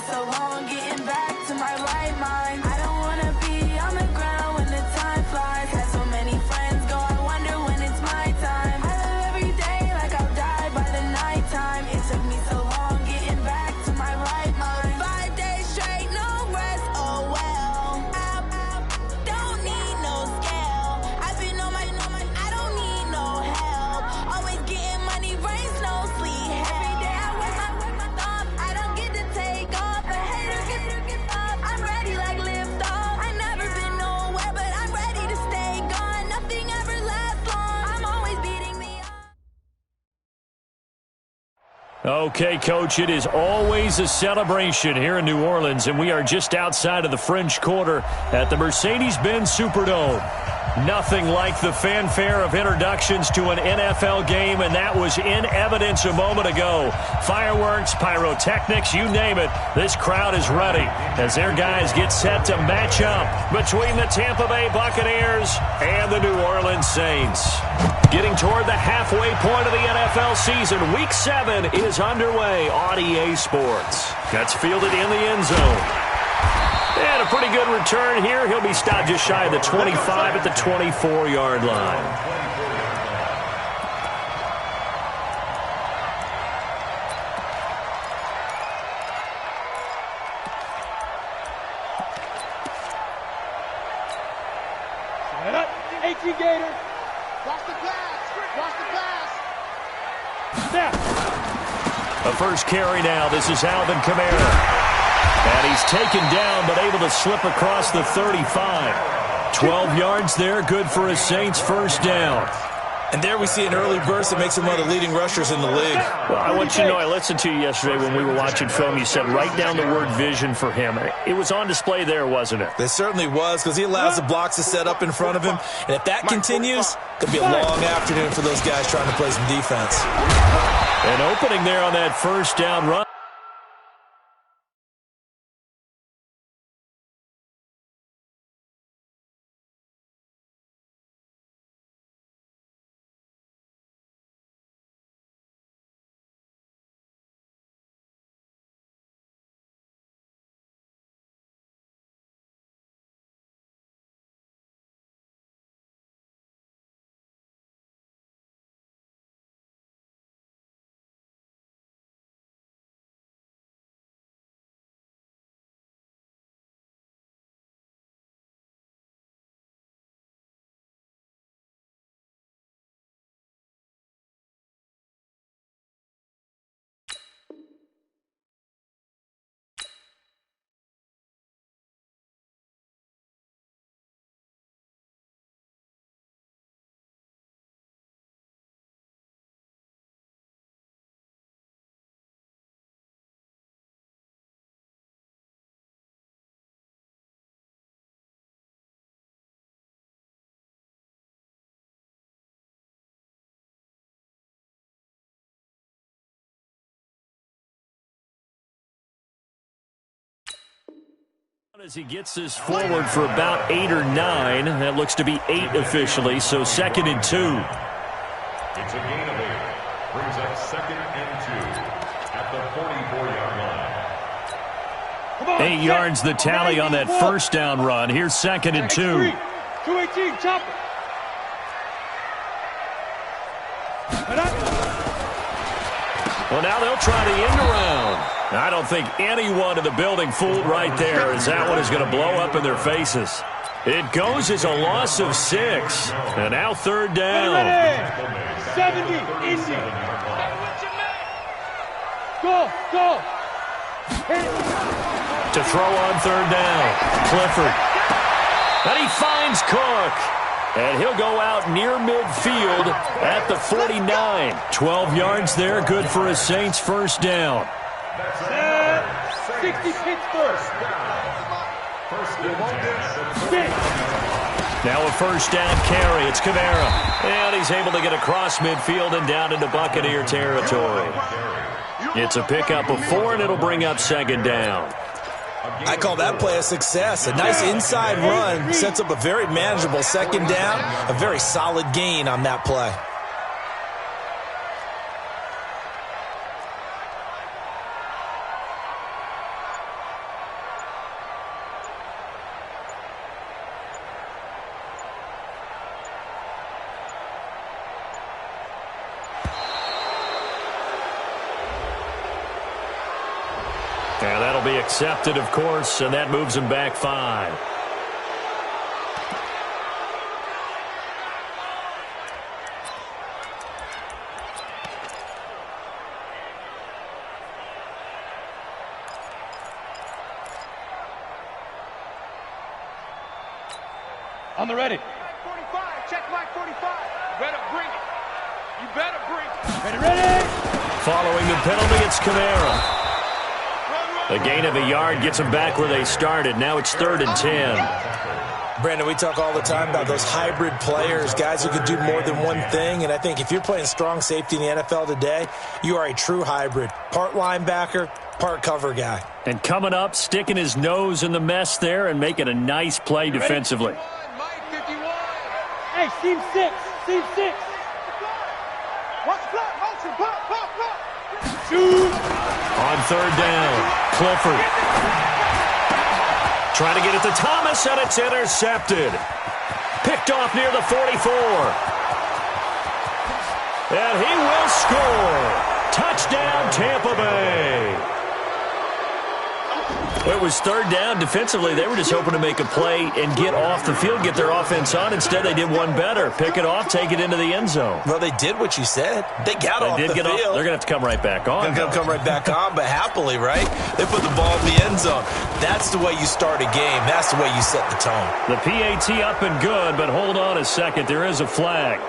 so long getting back to my right mind. I don't wanna be on the ground when the time flies. Had so many friends go, I wonder when it's my time. I live every day like I'll die by the nighttime. It took me so long getting back to my right mind. 5 days straight, no rest, oh well. Don't need no scale. I've been on my, I don't need no help. Always getting money, rains, no sleep. Every day I work my thumb. I don't get to take off. The haters get off. I'm ready like lift off. I never been nowhere, but I'm ready to stay gone. Nothing ever lasts long. I'm always beating me up. Okay, Coach, it is always a celebration here in New Orleans, and we are just outside of the French Quarter at the Mercedes-Benz Superdome. Nothing like the fanfare of introductions to an NFL game, and that was in evidence a moment ago. Fireworks, pyrotechnics, you name it. This crowd is ready as their guys get set to match up between the Tampa Bay Buccaneers and the New Orleans Saints. Getting toward the halfway point of the NFL season, Week 7 is underway on EA Sports. That's fielded in the end zone. And a pretty good return here. He'll be stopped just shy of the 25 at the 24-yard line. Set up. 18 Gator. Watch the pass. Watch the pass. Snap. A first carry now. This is Alvin Kamara. And he's taken down, but able to slip across the 35. 12 yards there, good for a Saints first down. And there we see an early burst that makes him one of the leading rushers in the league. Well, I want you to know, I listened to you yesterday when we were watching film. You said write down the word vision for him. It was on display there, wasn't it? It certainly was, because he allows the blocks to set up in front of him. And if that continues, it'll be a long afternoon for those guys trying to play some defense. An opening there on that first down run. As he gets this forward for about 8 or 9. That looks to be 8 officially, so 2nd and 2. It's a gain of 8. Brings up 2nd and 2 at the 44-yard line. 8 yards the tally on that first down run. Here's 2nd and 2. 218, chop it. Well, now they'll try the end around. I don't think anyone in the building fooled right there, as that one is going to blow up in their faces. It goes as a loss of 6. And now 3rd down. 70, Indy. Go, go. To throw on 3rd down. Clifford. And he finds Cook. And he'll go out near midfield at the 49. 12 yards there, good for a Saints first down. 60 Pittsburgh. Now a first down carry. It's Kamara. And he's able to get across midfield and down into Buccaneer territory. It's a pickup of 4, and it'll bring up 2nd down. I call that play a success. A nice inside run sets up a very manageable 2nd down. A very solid gain on that play. And that'll be accepted, of course, and that moves him back 5. On the ready. 45, check Mike 45. You better bring it. You better bring it. Ready. Following the penalty, it's Kamara. A gain of a yard gets them back where they started. Now it's 3rd and 10. Brandon, we talk all the time about those hybrid players, guys who could do more than one thing. And I think if you're playing strong safety in the NFL today, you are a true hybrid. Part linebacker, part cover guy. And coming up, sticking his nose in the mess there and making a nice play defensively. Mike 51. Hey, seam 6. Seam 6. Watch flat. Motion. Pop. Shoot. On 3rd down, Clifford. Trying to get it to Thomas, and it's intercepted. Picked off near the 44. And he will score. Touchdown, Tampa Bay. It was 3rd down. Defensively, they were just hoping to make a play and get off the field, get their offense on. Instead, they did one better. Pick it off, take it into the end zone. Well, they did what you said. They got off the field. They're going to have to come right back on. They're going to come right back on, but happily, right? They put the ball in the end zone. That's the way you start a game. That's the way you set the tone. The PAT up and good, but hold on a second. There is a flag.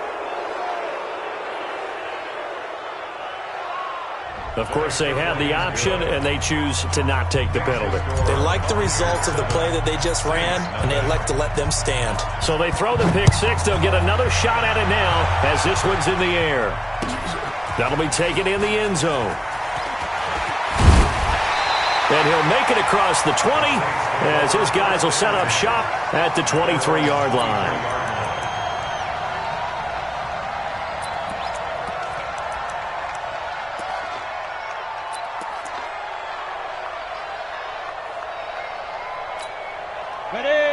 Of course, they have the option, and they choose to not take the penalty. They like the results of the play that they just ran, and they elect to let them stand. So they throw the pick 6. They'll get another shot at it now as this one's in the air. That'll be taken in the end zone. And he'll make it across the 20 as his guys will set up shop at the 23-yard line.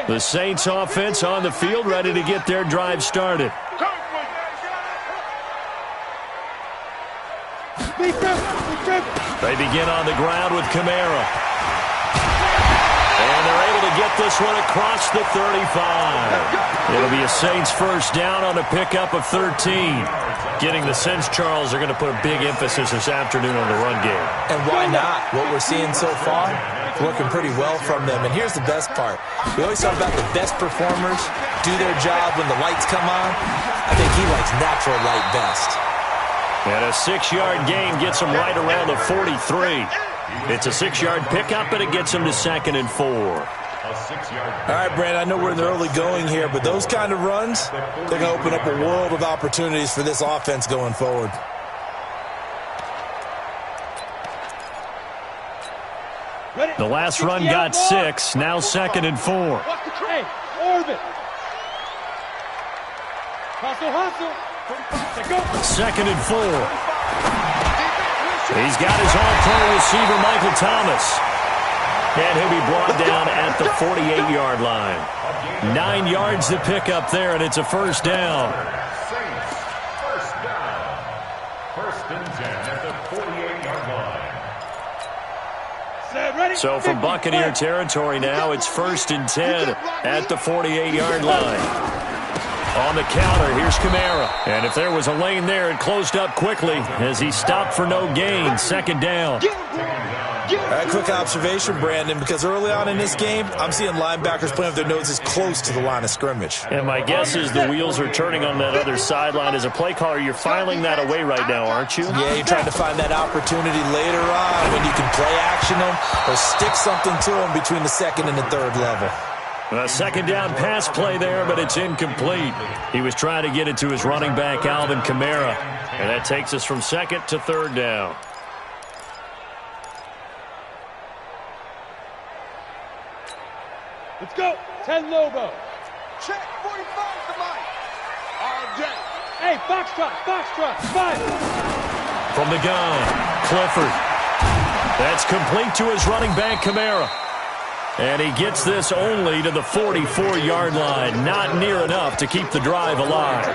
The Saints offense on the field, ready to get their drive started. They begin on the ground with Kamara. And they're able to get this one across the 35. It'll be a Saints first down on a pickup of 13. Getting the sense, Charles, they're going to put a big emphasis this afternoon on the run game. And why not? What we're seeing so far, working pretty well from them. And here's the best part. We always talk about the best performers do their job when the lights come on. I think he likes natural light best. And a 6-yard gain gets him right around the 43. It's a 6-yard pickup, and it gets him to 2nd and 4. All right, Brand, I know we're in the early going here, but those kind of runs, they're going to open up a world of opportunities for this offense going forward. The last run got 6, now 2nd and 4. Hey, orbit. Hustle. 2nd and 4. He's got his all-pro receiver, Michael Thomas. And he'll be brought down at the 48-yard line. 9 yards to pick up there, and it's a first down. Saints, first down. 1st and 10 at the 48-yard line. So from Buccaneer territory now, it's 1st and 10 at the 48-yard line. On the counter, here's Kamara. And if there was a lane there, it closed up quickly as he stopped for no gain. 2nd down. All right, quick observation, Brandon, because early on in this game, I'm seeing linebackers playing with their noses close to the line of scrimmage. And my guess is the wheels are turning on that other sideline. As a play caller, you're filing that away right now, aren't you? Yeah, you're trying to find that opportunity later on when you can play action them or stick something to them between the 2nd and the 3rd level. A 2nd down pass play there, but it's incomplete. He was trying to get it to his running back, Alvin Kamara. And that takes us from 2nd to 3rd down. Let's go. 10 Lobo. Check. 45 to Mike. All day. Hey, Foxtrot. 5. From the gun, Clifford. That's complete to his running back, Kamara. And he gets this only to the 44-yard line. Not near enough to keep the drive alive.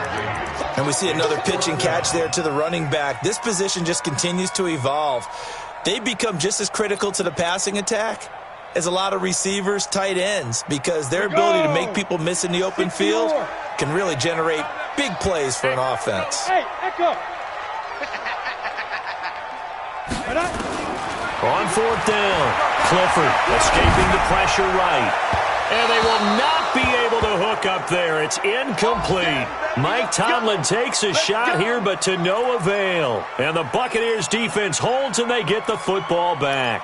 And we see another pitch and catch there to the running back. This position just continues to evolve. they become just as critical to the passing attack as a lot of receivers, tight ends, because their ability to make people miss in the open field can really generate big plays for an offense. Hey, Echo. On 4th down, Clifford escaping the pressure right. And they will not be able to hook up there. It's incomplete. Mike Tomlin takes a shot here, but to no avail. And the Buccaneers defense holds, and they get the football back.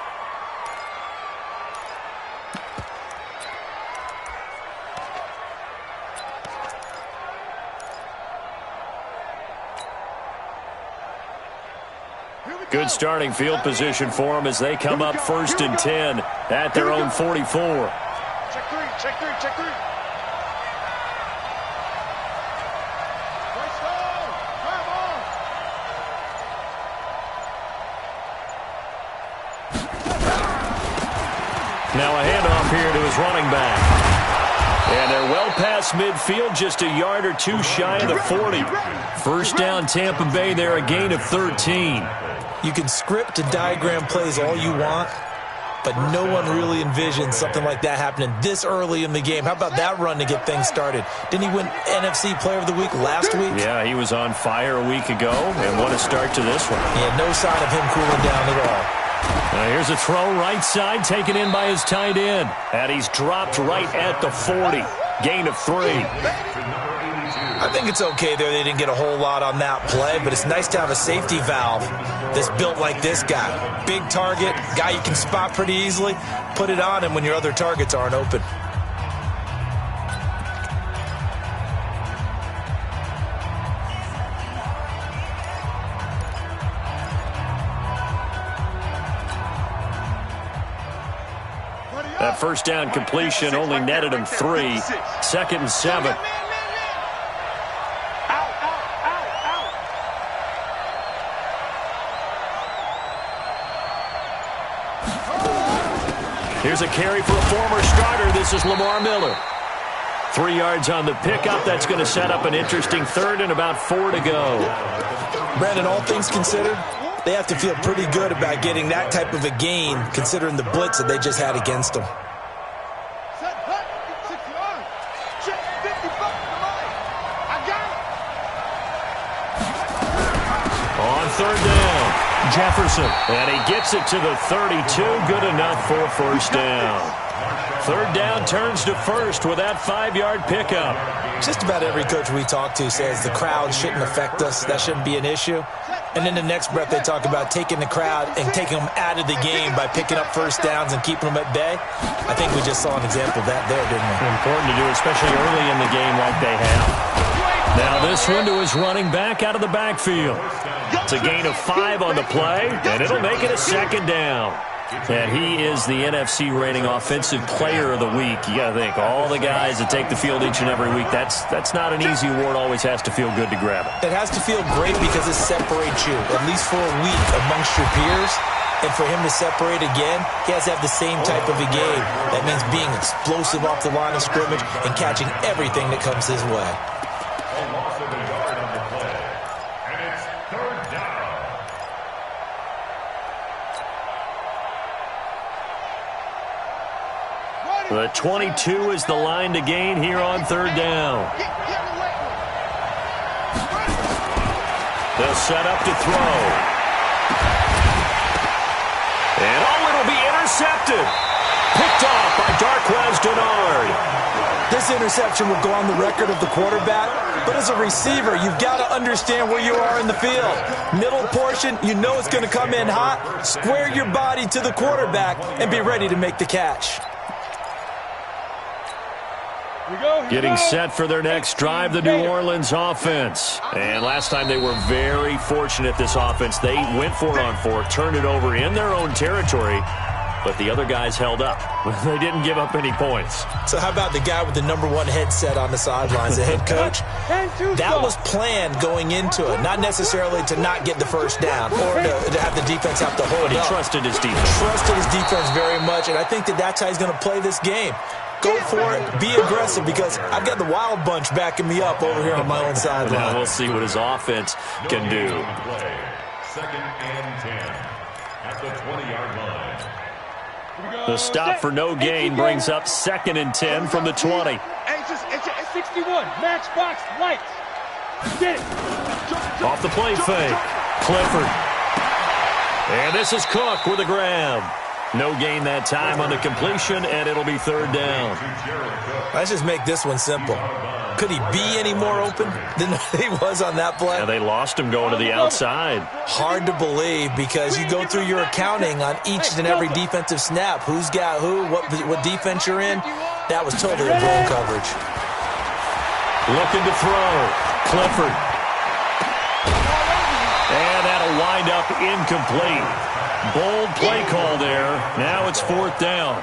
Good starting field position for them as they come up 1st and 10 at their own 44. Check three, check three, check three. First down, grab on. Now a handoff here to his running back. And they're well past midfield, just a yard or two shy of the 40. First down, Tampa Bay there, a gain of 13. You can script and diagram plays all you want, but no one really envisions something like that happening this early in the game. How about that run to get things started? Didn't he win NFC Player of the Week last week? Yeah, he was on fire a week ago, and what a start to this one. Yeah, no sign of him cooling down at all. Now here's a throw right side, taken in by his tight end. And he's dropped right at the 40. Gain of 3. I think it's okay there. They didn't get a whole lot on that play, but it's nice to have a safety valve that's built like this guy. Big target, guy you can spot pretty easily. Put it on him when your other targets aren't open. That first down completion only netted him 3. 2nd and 7. Here's a carry for a former starter. This is Lamar Miller. 3 yards on the pickup. That's going to set up an interesting 3rd and about 4 to go. Brandon, all things considered, they have to feel pretty good about getting that type of a gain, considering the blitz that they just had against them. Set, hut, 6 yards. Check, 55 to the line. I got it. On 3rd down, Jefferson. And he gets it to the 32. Good enough for a first down. 3rd down turns to 1st with that 5-yard pickup. Just about every coach we talk to says the crowd shouldn't affect us. That shouldn't be an issue. And in the next breath, they talk about taking the crowd and taking them out of the game by picking up first downs and keeping them at bay. I think we just saw an example of that there, didn't we? Important to do, especially early in the game like they have. Now this one to his running back out of the backfield. It's a gain of 5 on the play, and it'll make it a 2nd down. And he is the NFC rating offensive player of the week. You got to think, all the guys that take the field each and every week, that's not an easy award. Always has to feel good to grab it. It has to feel great because it separates you, at least for a week, amongst your peers. And for him to separate again, he has to have the same type of a game. That means being explosive off the line of scrimmage and catching everything that comes his way. The 22 is the line to gain here on 3rd down. They'll set up to throw. And it'll be intercepted. Picked off by Darquez Dennard. This interception will go on the record of the quarterback, but as a receiver, you've got to understand where you are in the field. Middle portion, you know it's going to come in hot. Square your body to the quarterback and be ready to make the catch. Getting set for their next drive, the New Orleans offense. And last time they were very fortunate, this offense. They went for it on 4, turned it over in their own territory, but the other guys held up. They didn't give up any points. So how about the guy with the #1 headset on the sidelines, the head coach? That was planned going into it, not necessarily to not get the first down or to have the defense have to hold But he up. trusted his defense. Trusted his defense very much, and I think that's how he's going to play this game. Go for it. Be aggressive because I've got the wild bunch backing me up over here on my own sideline. Now we'll see what his offense can do. 2nd and 10. at the 20-yard line. The stop for no gain brings up 2nd and 10 from the 20. It's 61. Match box lights. Get it. Off the play fake. Clifford. And this is Cook with a grab. No gain that time on the completion, and it'll be 3rd down. Let's just make this one simple. Could he be any more open than he was on that play? Yeah, they lost him going to the outside. Hard to believe because you go through your accounting on each and every defensive snap. Who's got who, what defense you're in. That was totally a blown coverage. Looking to throw. Clifford. And that'll wind up incomplete. Bold play call there. Now it's 4th down.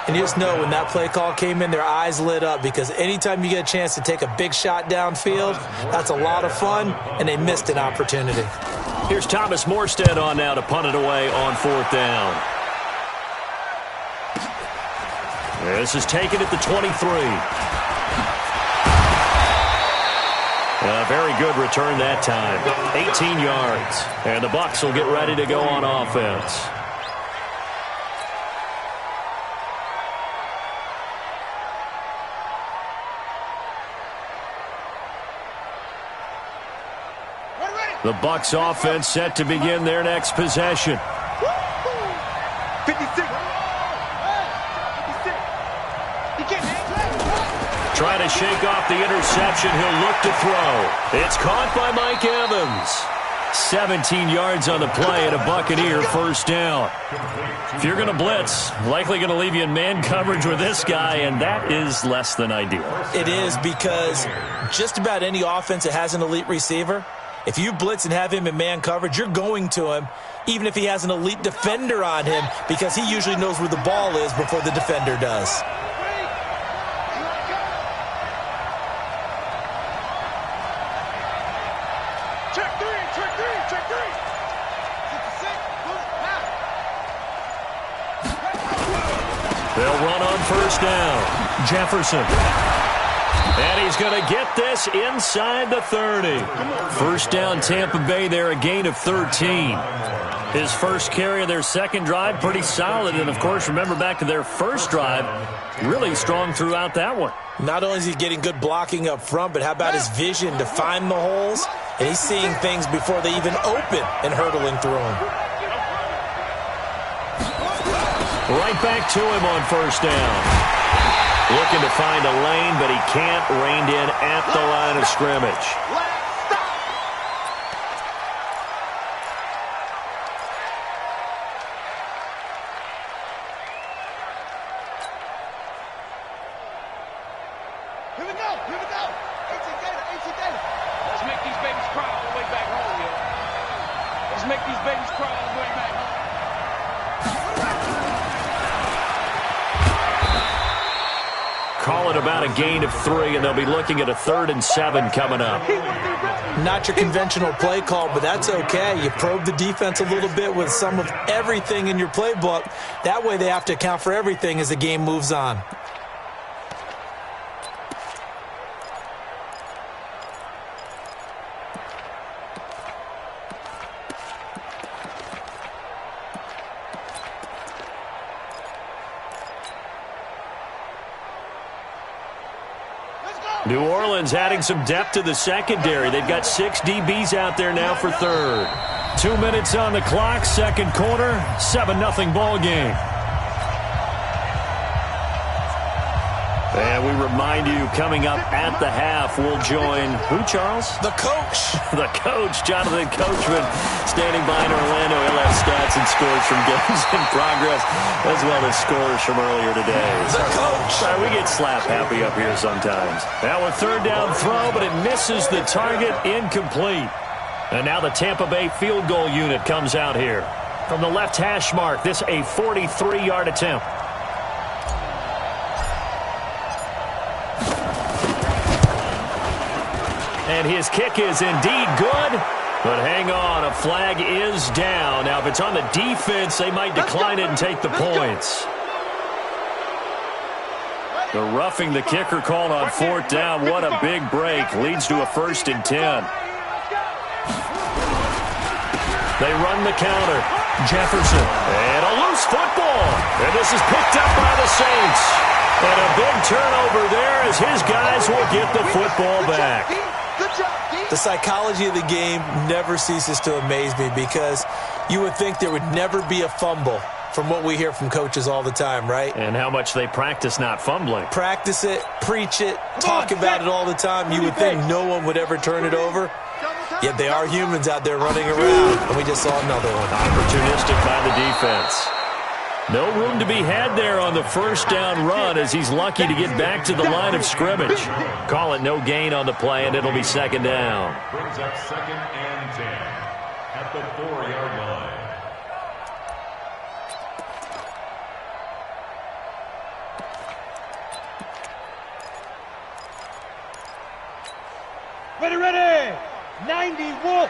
And you just know when that play call came in, their eyes lit up because anytime you get a chance to take a big shot downfield, that's a lot of fun, and they missed an opportunity. Here's Thomas Morstead on now to punt it away on 4th down. This is taken at the 23. A very good return that time. 18 yards. And the Bucs will get ready to go on offense. The Bucs offense set to begin their next possession. 56. Trying to shake off the interception. He'll look to throw. It's caught by Mike Evans. 17 yards on the play and a Buccaneer 1st down. If you're going to blitz, likely going to leave you in man coverage with this guy, and that is less than ideal. It is because just about any offense that has an elite receiver, if you blitz and have him in man coverage, you're going to him, even if he has an elite defender on him, because he usually knows where the ball is before the defender does. They'll run on 1st down. Jefferson. And he's going to get this inside the 30. 1st down Tampa Bay there, a gain of 13. His first carry of their 2nd drive, pretty solid. And, of course, remember back to their 1st drive, really strong throughout that one. Not only is he getting good blocking up front, but how about his vision to find the holes? And he's seeing things before they even open and hurtling through them. Right back to him on 1st down. Looking to find a lane, but he can't. Reined in at the line of scrimmage. Here we go. 18 data. Let's make these babies cry all the way back home, yo. Let's make these babies cry all the way back home. Call it about a gain of 3, and they'll be looking at a 3rd and 7 coming up. Not your conventional play call, but that's okay. You probe the defense a little bit with some of everything in your playbook. That way they have to account for everything as the game moves on. New Orleans adding some depth to the secondary. They've got 6 DBs out there now for 3rd. 2 minutes on the clock, 2nd quarter, 7-0 ball game. And we remind you, coming up at the half, we'll join who, Charles? The coach. The coach, Jonathan Coachman, standing by in Orlando. He'll have stats and scores from games in progress, as well as scores from earlier today. The coach. We get slap happy up here sometimes. Now a 3rd down throw, but it misses the target, incomplete. And now the Tampa Bay field goal unit comes out here. From the left hash mark, this a 43-yard attempt. And his kick is indeed good. But hang on, a flag is down. Now, if it's on the defense, they might decline it and take the points. The roughing the kicker called on 4th down. What a big break. Leads to a 1st and 10. They run the counter. Jefferson. And a loose football. And this is picked up by the Saints. And a big turnover there as his guys will get the football back. The psychology of the game never ceases to amaze me because you would think there would never be a fumble from what we hear from coaches all the time, right? And how much they practice not fumbling. Practice it, preach it, talk about it all the time. You would think no one would ever turn it over. Yet they are humans out there running around, and we just saw another one. Opportunistic by the defense. No room to be had there on the first down run as he's lucky to get back to the line of scrimmage. Call it no gain on the play, and it'll be second down. Brings up 2nd and 10 at the 4-yard line. Ready. 91.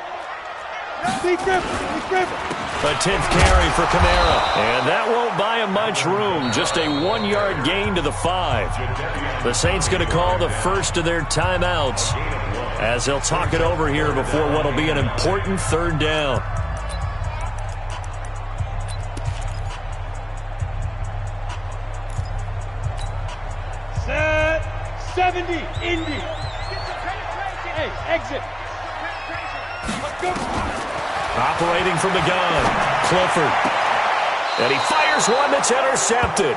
Be careful. A 10th carry for Kamara. And that won't buy him much room. Just a 1-yard gain to the 5. The Saints going to call the first of their timeouts as they'll talk it over here before what will be an important third down. Set. 70. Indy. Hey, exit. Operating from the gun, Clifford. And he fires one that's intercepted.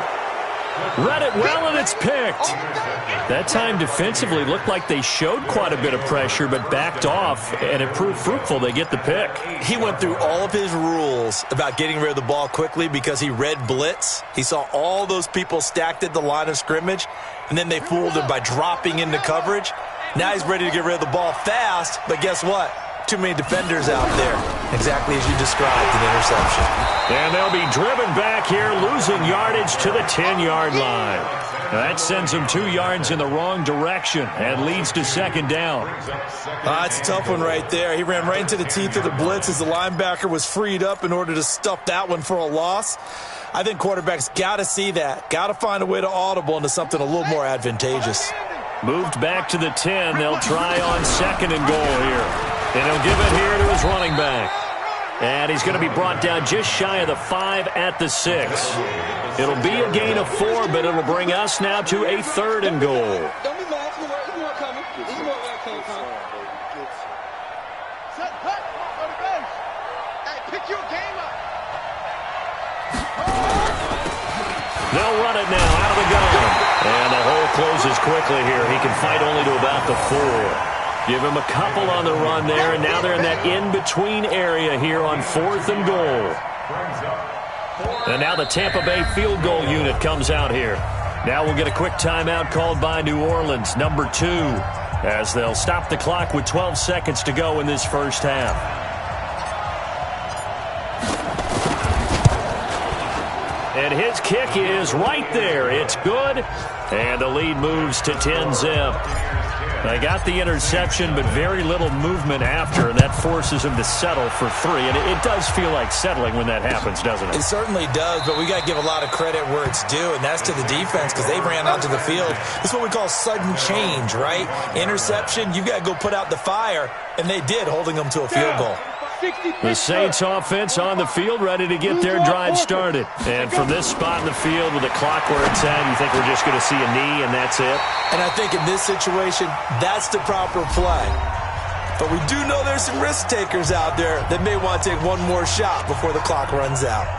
Read it well, and it's picked. That time defensively looked like they showed quite a bit of pressure, but backed off, and it proved fruitful. They get the pick. He went through all of his rules about getting rid of the ball quickly because he read blitz. He saw all those people stacked at the line of scrimmage, and then they fooled him by dropping into coverage. Now he's ready to get rid of the ball fast, but guess what? Too many defenders out there. Exactly as you described, an interception. And they'll be driven back here, losing yardage to the 10-yard line. That sends them 2 yards in the wrong direction and leads to second down. It's a tough one right there. He ran right into the teeth of the blitz as the linebacker was freed up in order to stuff that one for a loss. I think quarterbacks got to see that. Got to find a way to audible into something a little more advantageous. Moved back to the 10. They'll try on second and goal here. And he'll give it here to his running back. And he's going to be brought down just shy of the 5 at the 6. It'll be a gain of 4, but it'll bring us now to a 3rd and goal. Don't be mad. He's more coming. He's more coming. Set, cut. On the bench. Hey, pick your game up. They'll run it now out of the gun. And the hole closes quickly here. He can fight only to about the 4. Give him a couple on the run there, and now they're in that in-between area here on 4th and goal. And now the Tampa Bay field goal unit comes out here. Now we'll get a quick timeout called by New Orleans, number 2, as they'll stop the clock with 12 seconds to go in this first half. And his kick is right there. It's good, and the lead moves to 10-zip. They got the interception, but very little movement after, and that forces him to settle for 3. And it does feel like settling when that happens, doesn't it? It certainly does, but we got to give a lot of credit where it's due, and that's to the defense because they ran onto the field. This is what we call sudden change, right? Interception, you got to go put out the fire, and they did, holding them to a field goal. The Saints offense on the field, ready to get their drive started. And from this spot in the field with the clock where it's at, you think we're just going to see a knee and that's it? And I think in this situation, that's the proper play. But we do know there's some risk takers out there that may want to take one more shot before the clock runs out.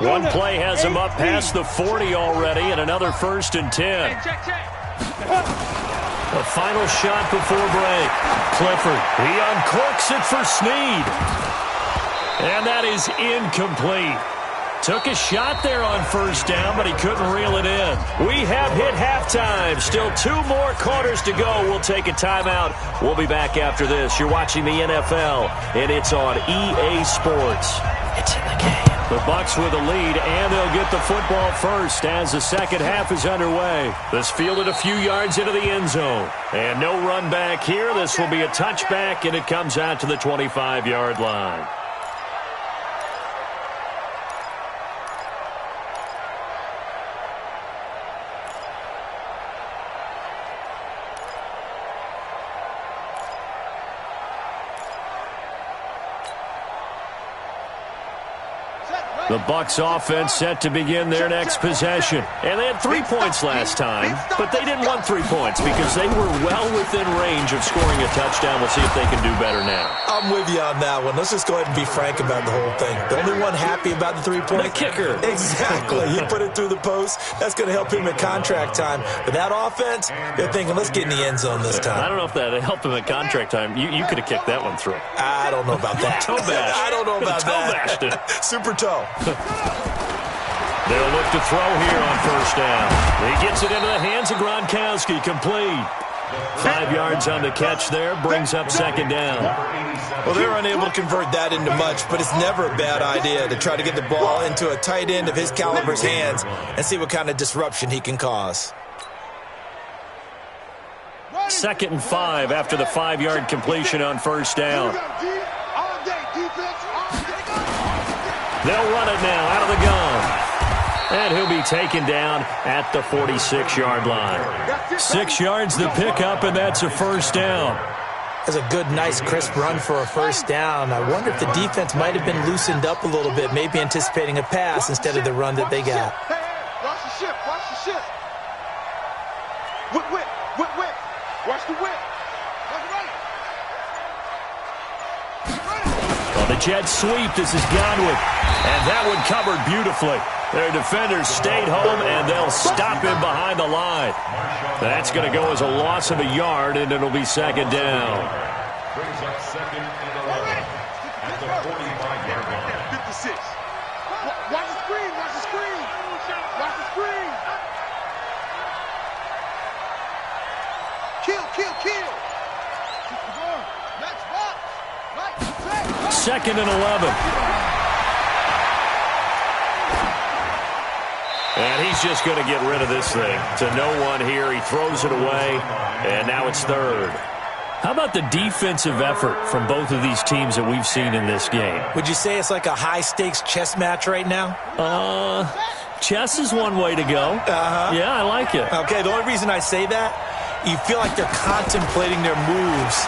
One play has him up past the 40 already, and another 1st and 10. A final shot before break. Clifford, he uncorks it for Snead. And that is incomplete. Took a shot there on first down, but he couldn't reel it in. We have hit halftime. Still 2 more quarters to go. We'll take a timeout. We'll be back after this. You're watching the NFL, and it's on EA Sports. It's in the game. The Bucs with a lead, and they'll get the football first as the second half is underway. This fielded a few yards into the end zone. And no run back here. This will be a touchback, and it comes out to the 25-yard line. The Bucs offense set to begin their next possession. And they had 3 points last time, but they didn't want 3 points because they were well within range of scoring a touchdown. We'll see if they can do better now. I'm with you on that one. Let's just go ahead and be frank about the whole thing. The only one happy about the 3 points? The kicker. Exactly. He put it through the post. That's going to help him at contract time. But that offense, they're thinking, let's get in the end zone this time. I don't know if that helped him at contract time. You could have kicked that one through. I don't know about that. Toe bash. I don't know about that. Toe bashed it. Super toe. They'll look to throw here on first down. He gets it into the hands of Gronkowski, complete. 5 yards on the catch there, brings up second down. Well, they're unable to convert that into much, but it's never a bad idea to try to get the ball into a tight end of his caliber's hands and see what kind of disruption he can cause. 2nd and 5 after the 5-yard completion on first down. They'll run it now out of the gun. And he'll be taken down at the 46-yard line. 6 yards the pickup, and that's a first down. That's a good, nice, crisp run for a first down. I wonder if the defense might have been loosened up a little bit, maybe anticipating a pass instead of the run that they got. Watch the ship, watch the ship. Whip, whip, whip, whip. Watch the whip. Watch the right. On the jet sweep, this is Godwin. And that one covered beautifully. Their defenders stayed home, and they'll stop him behind the line. That's going to go as a loss of a yard, and it'll be second down. Brings up 2nd and 11 at the 45-yard line. 56. Watch the screen, watch the screen. Watch the screen. Kill, kill, kill. Next box. 2nd and 11. And he's just going to get rid of this thing. To no one here. He throws it away, and now it's 3rd. How about the defensive effort from both of these teams that we've seen in this game? Would you say it's like a high-stakes chess match right now? Chess is one way to go. Yeah, I like it. Okay, the only reason I say that, you feel like they're contemplating their moves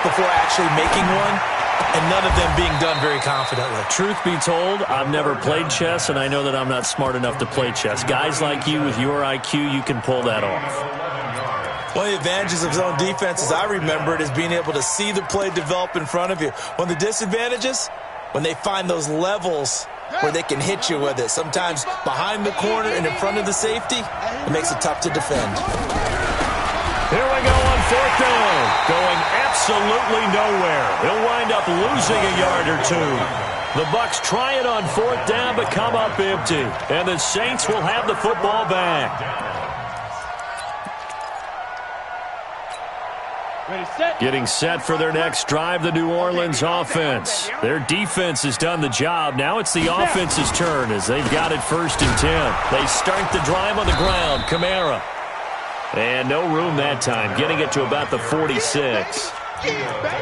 before actually making one, and none of them being done very confidently. Truth be told, I've never played chess, and I know that I'm not smart enough to play chess. Guys like you with your IQ, you can pull that off. One of the advantages of zone defense, as I remember it, is being able to see the play develop in front of you. One of the disadvantages, when they find those levels where they can hit you with it, sometimes behind the corner and in front of the safety, it makes it tough to defend. Here we go on 4th down. Going absolutely nowhere. He'll wind up losing a yard or 2. The Bucs try it on 4th down, but come up empty. And the Saints will have the football back. Getting set for their next drive, the New Orleans offense. Their defense has done the job. Now it's the offense's turn as they've got it 1st and 10. They start the drive on the ground. Kamara. And no room that time, getting it to about the 46.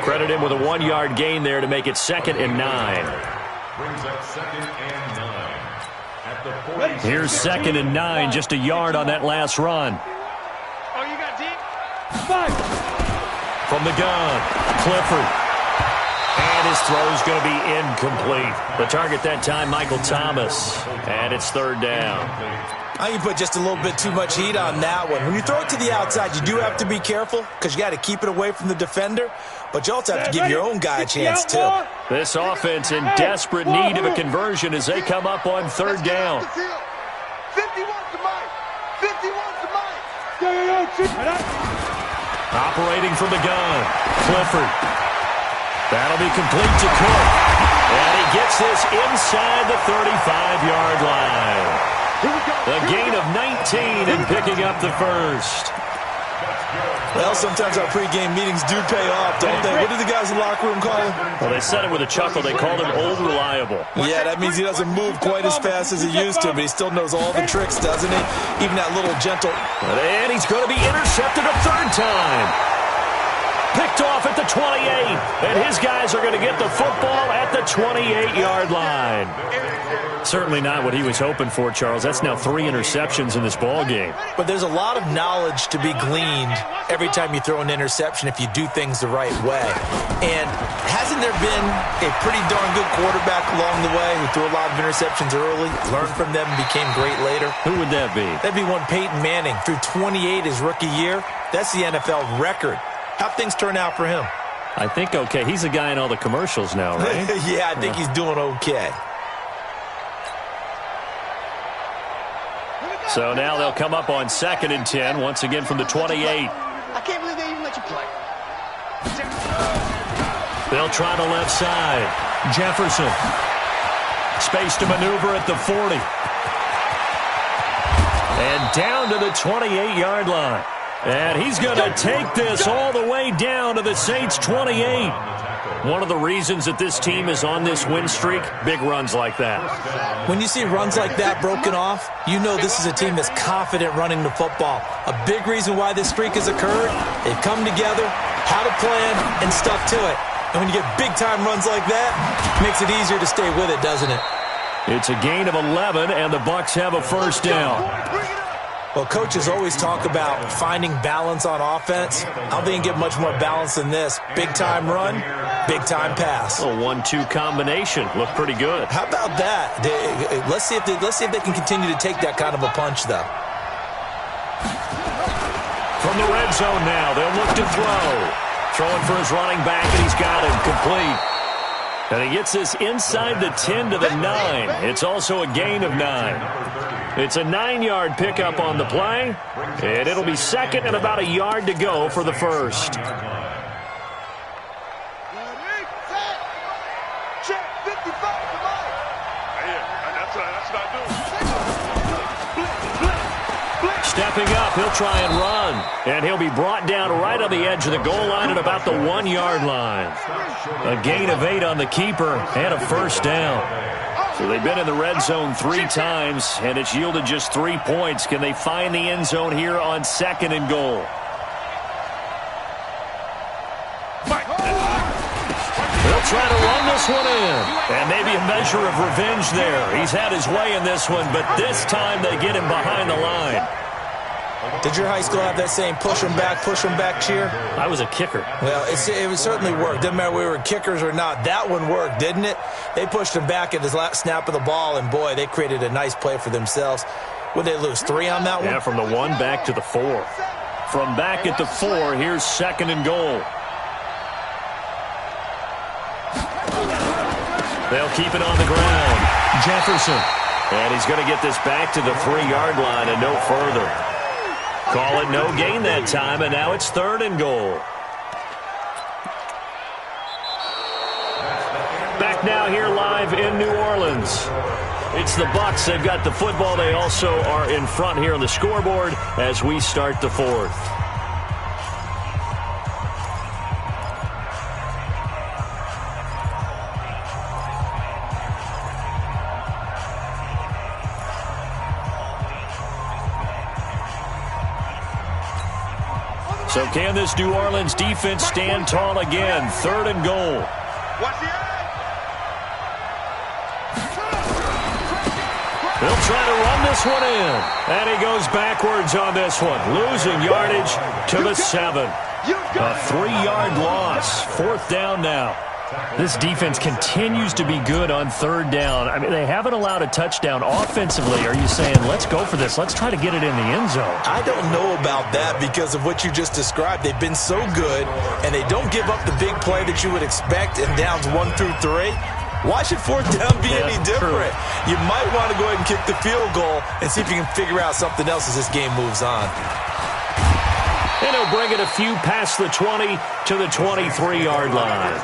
Credit him with a 1-yard gain there to make it 2nd and 9. Brings up 2nd and 9 at the 46. Here's 2nd and 9, just a yard on that last run. Oh, you got deep? From the gun, Clifford. And his throw's going to be incomplete. The target that time, Michael Thomas. And it's 3rd down. I think you put just a little bit too much heat on that one. When you throw it to the outside, you do have to be careful because you got to keep it away from the defender, but you also have to give your own guy a chance, too. This offense in desperate need of a conversion as they come up on 3rd down. 51's the mic. 51's the mic. Operating from the gun, Clifford. That'll be complete to Cook. And he gets this inside the 35-yard line. A gain of 19 and picking up the 1st. Well, sometimes our pregame meetings do pay off, don't they? What do the guys in the locker room call him? Well, they said it with a chuckle. They called him Old Reliable. Yeah, that means he doesn't move quite as fast as he used to, but he still knows all the tricks, doesn't he? Even that little gentle. And he's going to be intercepted a 3rd time. Picked off at the the 28, and his guys are going to get the football at the 28-yard line. Certainly not what he was hoping for, Charles. That's now 3 interceptions in this ball game. But there's a lot of knowledge to be gleaned every time you throw an interception if you do things the right way. And hasn't there been a pretty darn good quarterback along the way who threw a lot of interceptions early, learned from them, and became great later? Who would that be? That'd be one Peyton Manning. Threw 28 his rookie year. That's the NFL record. How'd things turn out for him? I think okay. He's a guy in all the commercials now, right? Yeah, I think he's doing okay. So now they'll come up on 2nd and 10, once again from the 28. I can't believe they even let you play. They'll try the left side. Jefferson. Space to maneuver at the 40. And down to the 28-yard line. And he's going to take this all the way down to the Saints' 28. One of the reasons that this team is on this win streak, big runs like that. When you see runs like that broken off, you know this is a team that's confident running the football. A big reason why this streak has occurred, they've come together, had a plan, and stuck to it. And when you get big-time runs like that, it makes it easier to stay with it, doesn't it? It's a gain of 11, and the Bucs have a first down. Well, coaches always talk about finding balance on offense. I don't think you can get much more balance than this. Big-time run, big-time pass. A 1-2 combination. Looked pretty good. How about that? Let's see if they can continue to take that kind of a punch, though. From the red zone now, they'll look to throw. Throwing for his running back, and he's got him complete. And he gets this inside the 10 to the 9. It's also a gain of 9. It's a 9-yard pickup on the play, and it'll be 2nd and about a yard to go for the first. Stepping up, he'll try and run, and he'll be brought down right on the edge of the goal line at about the 1-yard line. A gain of 8 on the keeper and a first down. So they've been in the red zone 3 times, and it's yielded just 3 points. Can they find the end zone here on 2nd and goal? They'll try to run this one in, and maybe a measure of revenge there. He's had his way in this one, but this time they get him behind the line. Did your high school have that saying, push them back cheer? I was a kicker. Well, it certainly worked. Didn't matter if we were kickers or not. That one worked, didn't it? They pushed him back at his last snap of the ball, and, boy, they created a nice play for themselves. Would they lose 3 on that one? Yeah, from the 1 back to the 4. From back at the 4, here's 2nd and goal. They'll keep it on the ground. Jefferson. And he's going to get this back to the 3-yard line and no further. Call it no gain that time, and now it's 3rd and goal. Back now here live in New Orleans. It's the Bucs. They've got the football. They also are in front here on the scoreboard as we start the 4th. So can this New Orleans defense stand tall again? 3rd and goal. They'll try to run this one in. And he goes backwards on this one. Losing yardage to the 7. A 3-yard loss. 4th down now. This defense continues to be good on 3rd down. I mean, they haven't allowed a touchdown. Offensively, are you saying, let's go for this? Let's try to get it in the end zone. I don't know about that because of what you just described. They've been so good, and they don't give up the big play that you would expect in downs 1 through 3. Why should 4th down be any different? True. You might want to go ahead and kick the field goal and see if you can figure out something else as this game moves on. And he'll bring it a few past the 20 to the 23-yard line.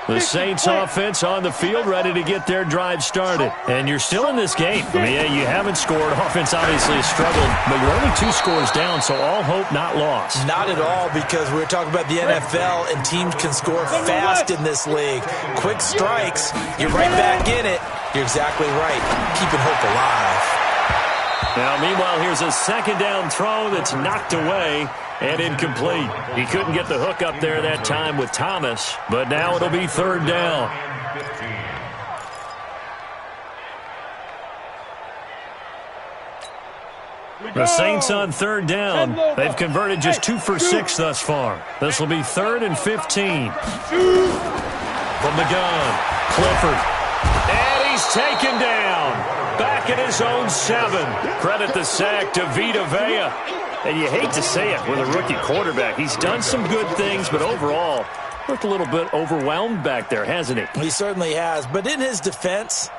The Saints offense on the field ready to get their drive started. And you're still in this game. I mean, yeah, you haven't scored. Offense obviously has struggled, but you're only 2 scores down, so all hope not lost. Not at all, because we're talking about the NFL, and teams can score fast in this league. Quick strikes, you're right back in it. You're exactly right. Keeping hope alive. Now, meanwhile, here's a second down throw that's knocked away and incomplete. He couldn't get the hook up there that time with Thomas, but now it'll be third down. The Saints on third down. They've converted just 2 for 6 thus far. This will be 3rd and 15. From the gun, Clifford. And he's taken down. Back at his own 7. Credit the sack to Vita Vea. And you hate to say it with a rookie quarterback. He's done some good things, but overall, looked a little bit overwhelmed back there, hasn't he? He certainly has. But in his defense,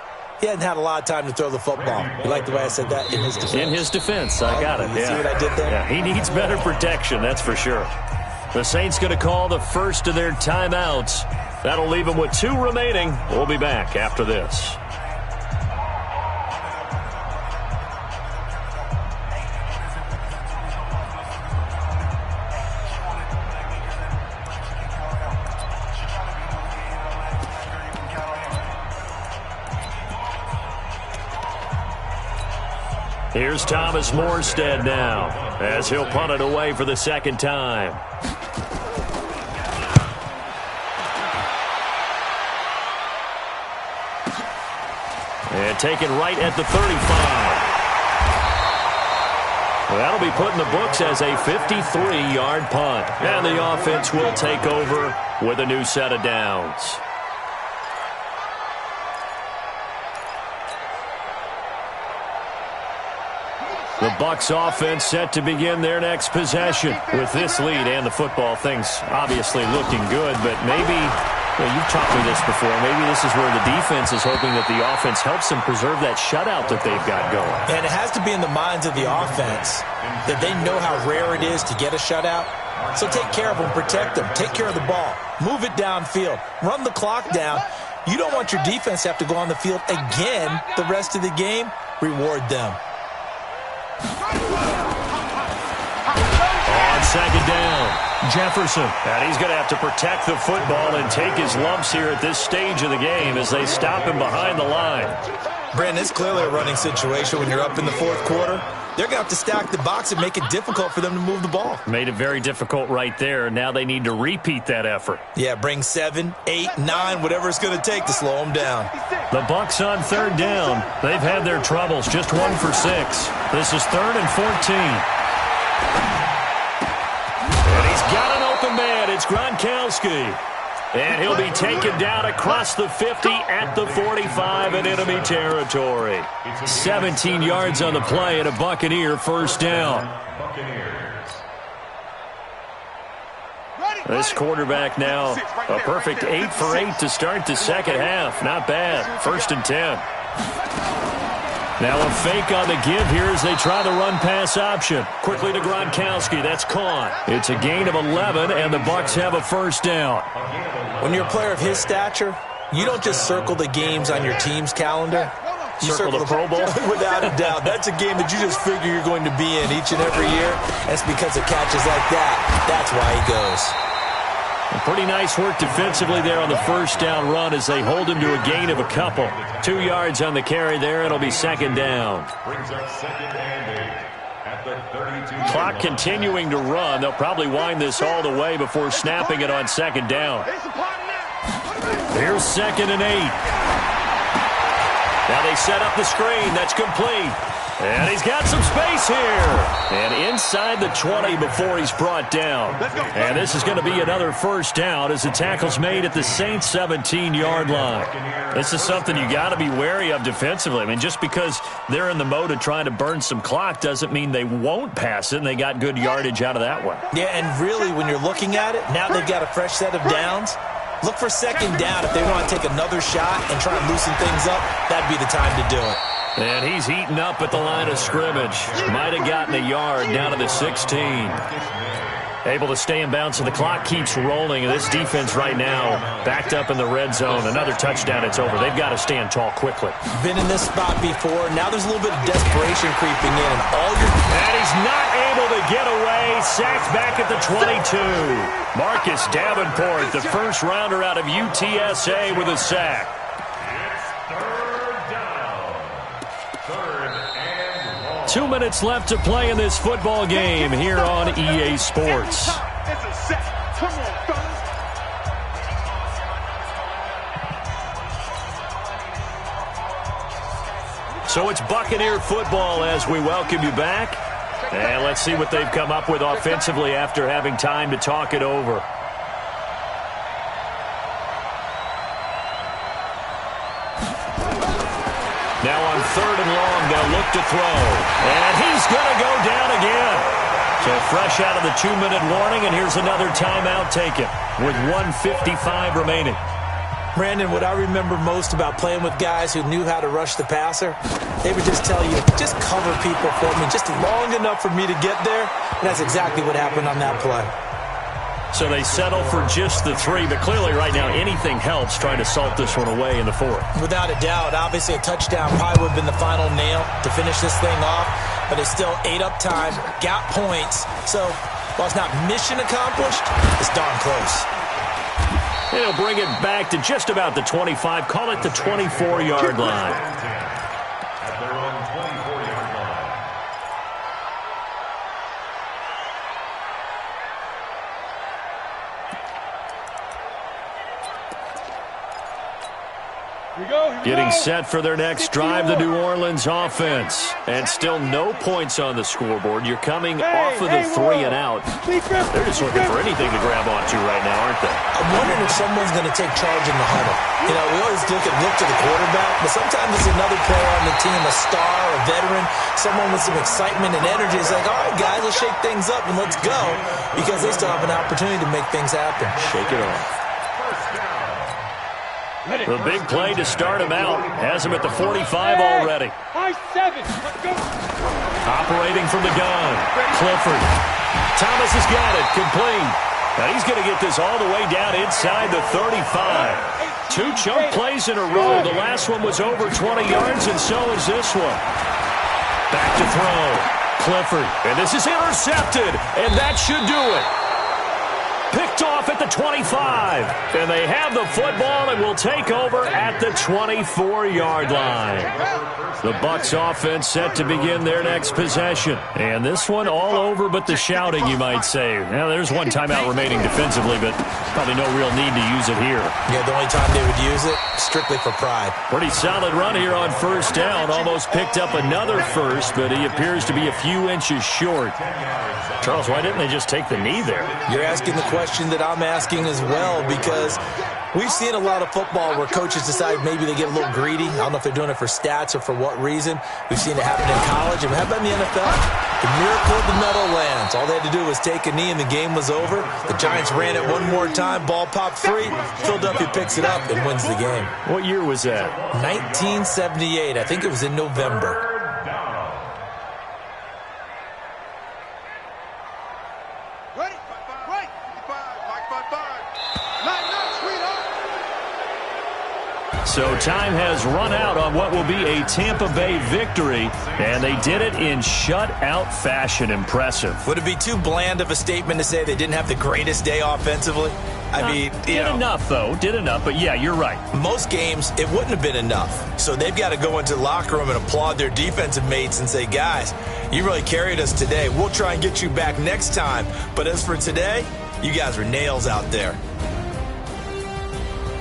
he hasn't had a lot of time to throw the football. You like the way I said that? In his defense. In his defense. I got it. You see what I did there? Yeah, he needs better protection, that's for sure. The Saints going to call the first of their timeouts. That'll leave them with 2 remaining. We'll be back after this. Here's Thomas Morstead now, as he'll punt it away for the second time. And taken right at the 35. Well, that'll be put in the books as a 53-yard punt. And the offense will take over with a new set of downs. The Bucs offense set to begin their next possession. With this lead and the football, things obviously looking good, but maybe, well, you've taught me this before, maybe this is where the defense is hoping that the offense helps them preserve that shutout that they've got going. And it has to be in the minds of the offense that they know how rare it is to get a shutout. So take care of them, protect them, take care of the ball, move it downfield, run the clock down. You don't want your defense to have to go on the field again the rest of the game. Reward them. On second down, Jefferson. And he's going to have to protect the football and take his lumps here at this stage of the game as they stop him behind the line. Brandon, it's clearly a running situation when you're up in the fourth quarter. They're going to have to stack the box and make it difficult for them to move the ball. Made it very difficult right there. Now they need to repeat that effort. Yeah, bring 7, 8, 9, whatever it's going to take to slow them down. The Bucs on third down. They've had their troubles, just 1 for 6. This is 3rd and 14. And he's got an open man. It's Gronkowski. And he'll be taken down across the 50 at the 45 in enemy territory. 17 yards on the play and a Buccaneer first down. This quarterback now a perfect 8 for 8 to start the second half. Not bad. 1st and 10. Now a fake on the give here as they try the run-pass option. Quickly to Gronkowski. That's caught. It's a gain of 11, and the Bucs have a first down. When you're a player of his stature, you don't just circle the games on your team's calendar. You circle the Pro Bowl? Without a doubt. That's a game that you just figure you're going to be in each and every year. And it's because of catches like that. That's why he goes. Pretty nice work defensively there on the first down run as they hold him to a gain of a couple. 2 yards on the carry there. It'll be second down. Brings up 2nd and 8 at the 32. Clock continuing to run. They'll probably wind this all the way before snapping it on second down. Here's 2nd and 8. Now they set up the screen. That's complete. And he's got some space here. And inside the 20 before he's brought down. And this is going to be another first down as the tackle's made at the Saints' 17-yard line. This is something you got to be wary of defensively. I mean, just because they're in the mode of trying to burn some clock doesn't mean they won't pass it, and they got good yardage out of that one. Yeah, and really, when you're looking at it, now they've got a fresh set of downs. Look for second down if they want to take another shot and try and loosen things up. That'd be the time to do it. And he's heating up at the line of scrimmage. Might have gotten a yard down to the 16. Able to stay in bounds, and the clock keeps rolling. And this defense right now backed up in the red zone. Another touchdown, it's over. They've got to stand tall quickly. Been in this spot before. Now there's a little bit of desperation creeping in. And he's not able to get away. Sacked back at the 22. Marcus Davenport, the first rounder out of UTSA with a sack. It's 3rd 2 minutes left to play in this football game here on EA Sports. It's a set. Come on, fellas. So it's Buccaneer football as we welcome you back. And let's see what they've come up with offensively after having time to talk it over. Now on 3rd and long, they'll look to throw. And he's going to go down again. So fresh out of the 2-minute warning, and here's another timeout taken with 1:55 remaining. Brandon, what I remember most about playing with guys who knew how to rush the passer, they would just tell you, just cover people for me, just long enough for me to get there. And that's exactly what happened on that play. So they settle for just the 3, but clearly right now anything helps trying to salt this one away in the 4th. Without a doubt, obviously a touchdown probably would have been the final nail to finish this thing off, but it's still ate up time, got points. So while it's not mission accomplished, it's darn close. He'll bring it back to just about the 25, call it the 24-yard line. At their own 24-yard line. Getting set for their next drive, the New Orleans offense. And still no points on the scoreboard. You're coming off of the 3 and out. They're just looking for anything to grab onto right now, aren't they? I'm wondering if someone's going to take charge in the huddle. You know, we always look to the quarterback, but sometimes it's another player on the team, a star, a veteran, someone with some excitement and energy. It's like, all right, guys, let's shake things up and let's go, because they still have an opportunity to make things happen. Shake it off. The big play to start him out. Has him at the 45 already. High 7. Let's go. Operating from the gun. Clifford. Thomas has got it. Complete. Now he's going to get this all the way down inside the 35. 2 chunk plays in a row. The last one was over 20 yards, and so is this one. Back to throw. Clifford. And this is intercepted. And that should do it. Picked off at the 25. And they have the football and will take over at the 24-yard line. The Bucs offense set to begin their next possession. And this one all over but the shouting, you might say. Now, there's one timeout remaining defensively, but probably no real need to use it here. Yeah, the only time they would use it, strictly for pride. Pretty solid run here on 1st down. Almost picked up another first, but he appears to be a few inches short. Charles, why didn't they just take the knee there? You're asking the question that I'm asking as well, because we've seen a lot of football where coaches decide maybe they get a little greedy. I don't know if they're doing it for stats or for what reason. We've seen it happen in college. And how about in the NFL? The miracle of the Meadowlands. All they had to do was take a knee and the game was over. The Giants ran it one more time. Ball popped free. Philadelphia picks it up and wins the game. What year was that? 1978. I think it was in November. So time has run out on what will be a Tampa Bay victory, and they did it in shutout fashion. Impressive. Would it be too bland of a statement to say they didn't have the greatest day offensively? I mean, did enough, though. Did enough, but yeah, you're right. Most games, it wouldn't have been enough. So they've got to go into the locker room and applaud their defensive mates and say, guys, you really carried us today. We'll try and get you back next time. But as for today, you guys were nails out there.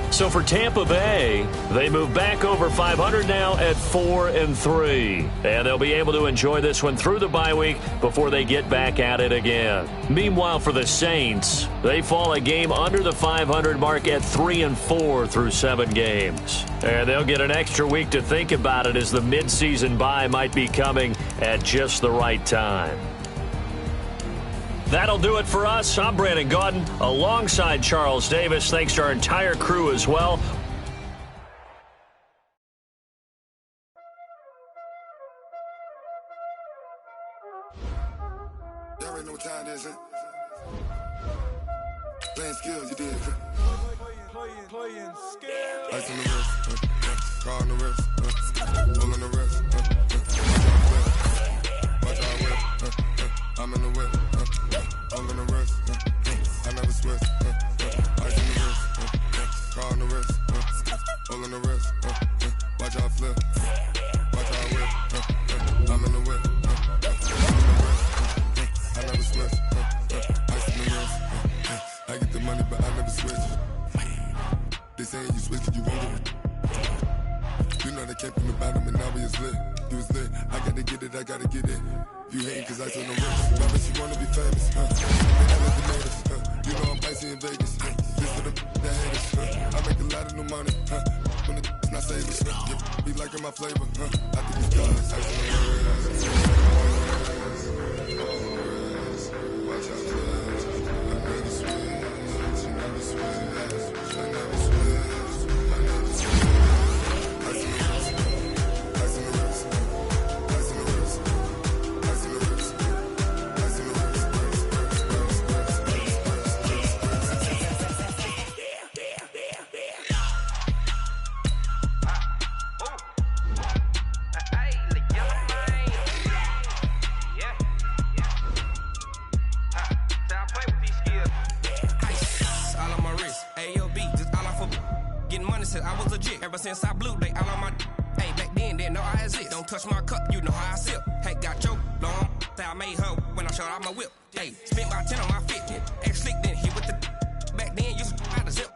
So for Tampa Bay, they move back over 500 now at 4-3. And they'll be able to enjoy this one through the bye week before they get back at it again. Meanwhile, for the Saints, they fall a game under the 500 mark at 3-4 through 7 games. And they'll get an extra week to think about it, as the midseason bye might be coming at just the right time. That'll do it for us. I'm Brandon Gaudin alongside Charles Davis. Thanks to our entire crew as well. Y'all already know what time it is, huh? Playing skills, you did. Playing skills. Ice on the wrist, car on the wrist, pull on the wrist, watch out whip, I'm in the whip. All in the wrist, I never switch. Ice in the wrist, car on the wrist, all in the wrist. Watch out flip, watch out whip. I'm in the whip. money, but I never switch. They saying you switch, you won't get it. You know they came from the bottom and now we is lit. You was lit, I gotta get it, I gotta get it. You hating cause I told no risk. Why she wanna be famous, huh? They never tomatoes, huh? You know I'm icy in Vegas, huh? This for the haters, huh? I make a lot of new money, huh? When the not savers, huh? Be liking my flavor, huh? I think it's God's ice on the wrist. Watch out, cuz I never switch, I never switch, I never switch, I never switch. Ice on the wrist, ice on the wrist, ice on the wrist, ice on the wrist, ice on the wrist. I was legit ever since I blew they all on my hey back then didn't know I exist. Don't touch my cup, you know how I sip. Hey, got your long I made her when I showed out my whip. Hey, spent about 10 on my fit. Ex slick then hit with the back then used to out the zip.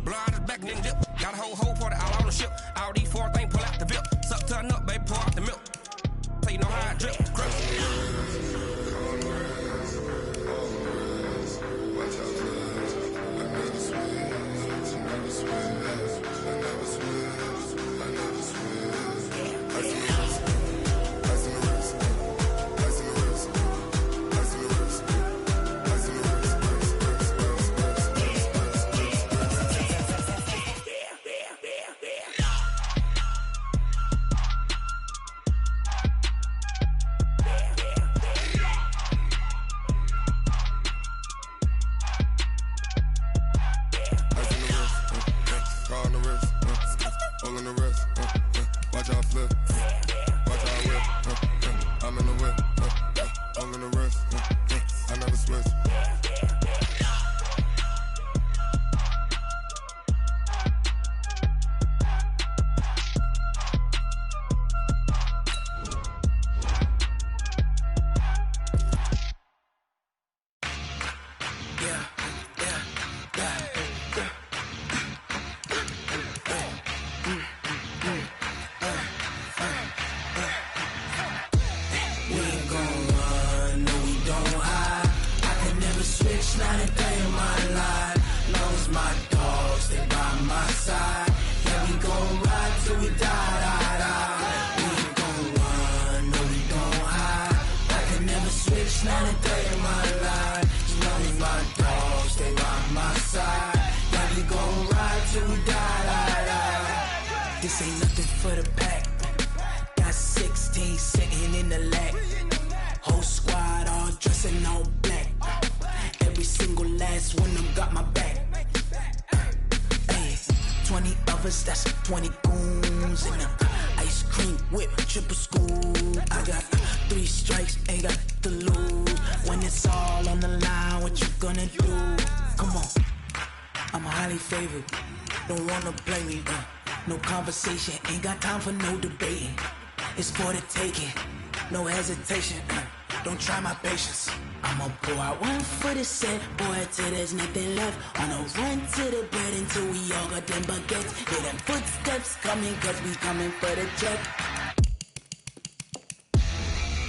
Blow out his back then dip. Got a whole party all on the ship. All these four things pull out the bip. Suck turn up, baby, pour out the milk. So you know how I drip. Crush. Watch out, cuz I never switch, I never switch. This ain't nothing for the pack. Got 16 sitting in the lag. Whole squad all dressing all black. Every single last one of them got my back. Hey, 20 of us, that's 20 goons in the ice cream whip, triple scoop. I got 3 strikes, ain't got to lose. When it's all on the line, what you gonna do? Come on, I'm highly favored. Don't wanna play me, no conversation, ain't got time for no debating. It's for the taking, no hesitation, don't try my patience. I'ma pour out one for the set, boy, till there's nothing left. On a run to the bed until we all got them baguettes. Hear them footsteps coming, cause we coming for the check.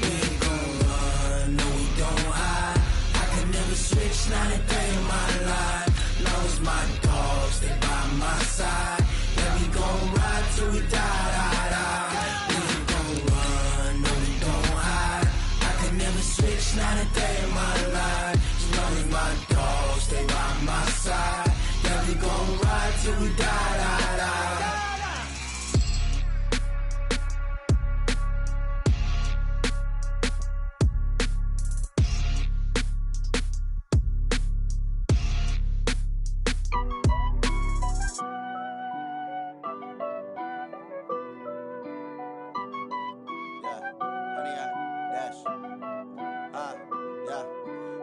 We ain't gon' run, no we don't hide. I can never switch, not a day in my life. Long as my dogs, they by my side. Yeah, we gon' ride till we die, die, die. We ain't gon' run, no we don't hide. I can never switch, not a day in my life. As long as my dogs, they by my side. Yeah, we gon' ride till we die, die, die.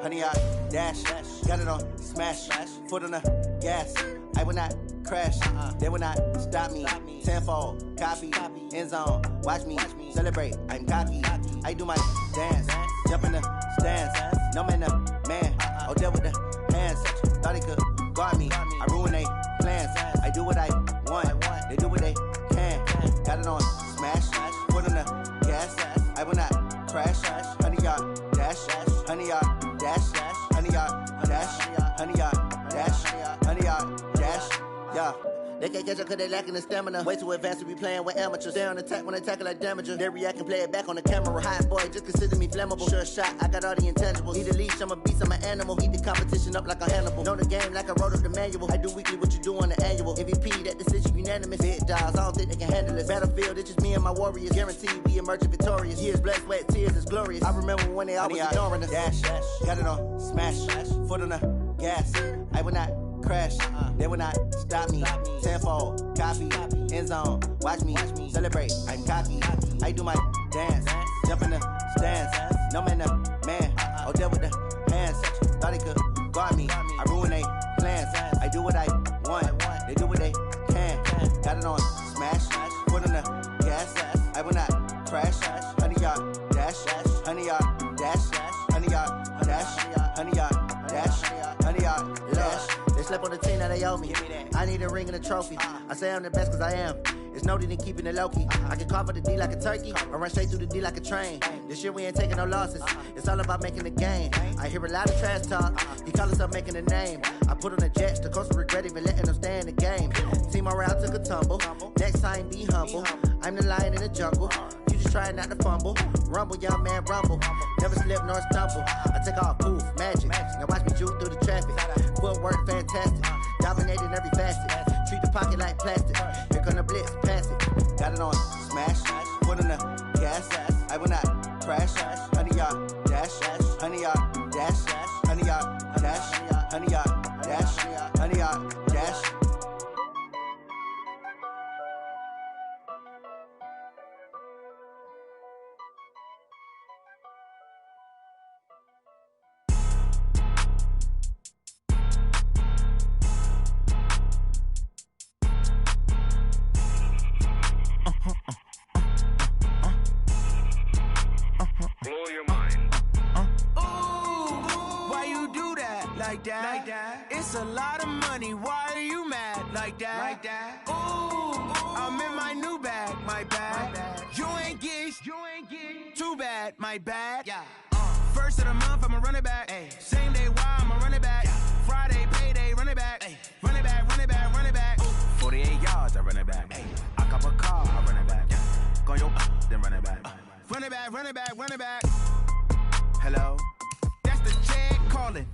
Honey, I dash, got it on smash, foot on the gas. I will not crash, they will not stop me. Tenfold, copy, end zone, watch me celebrate. I'm cocky, I do my dance, jump in the stands. No man, oh, there with the hands, thought he could guard me. I ruin they plans. I do what I want. They do what they can. Got it on smash. Foot on the gas. I will not crash. 100-yard dash. 100-yard dash. 100-yard dash. 100-yard dash. 100-yard dash. Yeah. They can't catch up cause they lacking the stamina. Way too advanced to be playing with amateurs. Stay on attack when they tackle like damager. They react and play it back on the camera. Hot boy, just consider me flammable. Sure shot, I got all the intangibles. Need a leash, I'm a beast, I'm an animal. Eat the competition up like a Hannibal. Know the game like I wrote up the manual. I do weekly what you do on the annual. MVP, that decision unanimous. Big dials, I don't think they can handle it. Battlefield, it's just me and my warriors. Guaranteed we emerging victorious. Years, blood, sweat, tears, it's glorious. I remember when they always ignoring us. Dash, got it on smash. Foot on the gas. I will not crash, they will not stop me. Tenfold, copy, end zone, watch me celebrate. I'm cocky, I do my dance, jump in the stands. No man, man, oh there with the hands. Thought they could guard me. I ruin they plans. I do what I want. They do what they can. Got it on smash, foot on the gas. I will not crash. 100-yard dash, 100-yard dash, 100-yard dash, 100-yard dash, 100-yard dash. They slept on the team that they owe me. I need a ring and a trophy. I say I'm the best cause I am. It's noted in keeping it low-key. I can carve up the D like a turkey or run straight through the D like a train. This year we ain't taking no losses. It's all about making the game. I hear a lot of trash talk. He call himself making a name. I put on the Jets. The coach will regret even letting them stay in the game. Team morale took a tumble. Next time be humble. I'm the lion in the jungle. You just try not to fumble. Rumble, young man, rumble. Never slip nor stumble. I take off, poof, magic. Now watch me juke through the traffic. Footwork fantastic. Dominating every facet. Treat the pocket like plastic. Here come the blitz, pass it. Got it on smash. Foot on the gas. I will not crash. 100-yard dash. 100-yard dash. 100-yard dash. 100-yard dash. 100-yard dash. Blow your mind. Why you do that? Like that? It's a lot of money. Why are you mad? Like that? Ooh, I'm in my new bag. My bad. You ain't get. Too bad. My bad. Yeah. First of the month, I'ma run it back. Ay. Same day, why I'ma run it back. Friday, payday, run it back. Ay. Run it back, run it back, run it back. 48 yards, I run it back. Ay. I cop a car, I run it back. Go your then run it back. Run it back, run it back, run it back. Hello? That's the check calling.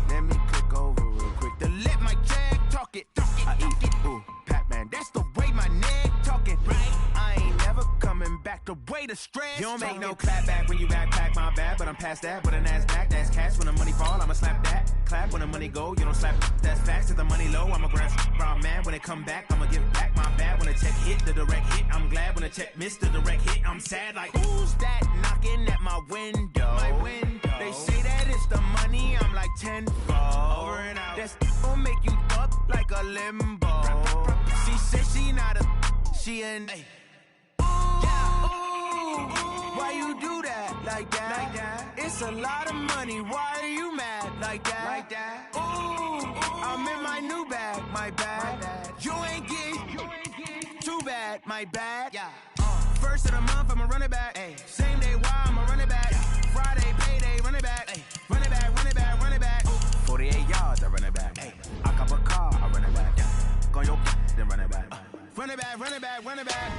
Let me click over real quick to let my check talk it. I eat it. Ooh, Pac-Man, that's the way my neck talking. Right? I ain't never coming back the way the stress. You don't make no clap back when you backpack, my bad, but I'm past that. But a NASDAQ, that's cash. When the money fall, I'ma slap that. Clap when the money go, you don't slap. That's facts. If the money low, I'ma grab brown man. When it come back, I'ma give back my bad. When the check hit, the direct hit. I'm glad when the check missed the direct hit. I'm sad like, who's that knocking at my window? My window. They say that it's the money, I'm like tenfold. Over and out. That's gon' make you up like a limbo. She said she not a, she an. Ay. Why you do that? Like that? It's a lot of money. Why are you mad? Like that? Ooh, I'm in my new bag. My bad. You ain't get. Too bad. My bad. Yeah. First of the month, I'ma run it back. Ay. Same day, why I'ma run it back. Friday, payday, run it back. Ay. Run it back, run it back, run it back. 48 yards, I run it back. Ay. I cop a car, I run it back. Go your then run it back. Run it back, run it back, run it back.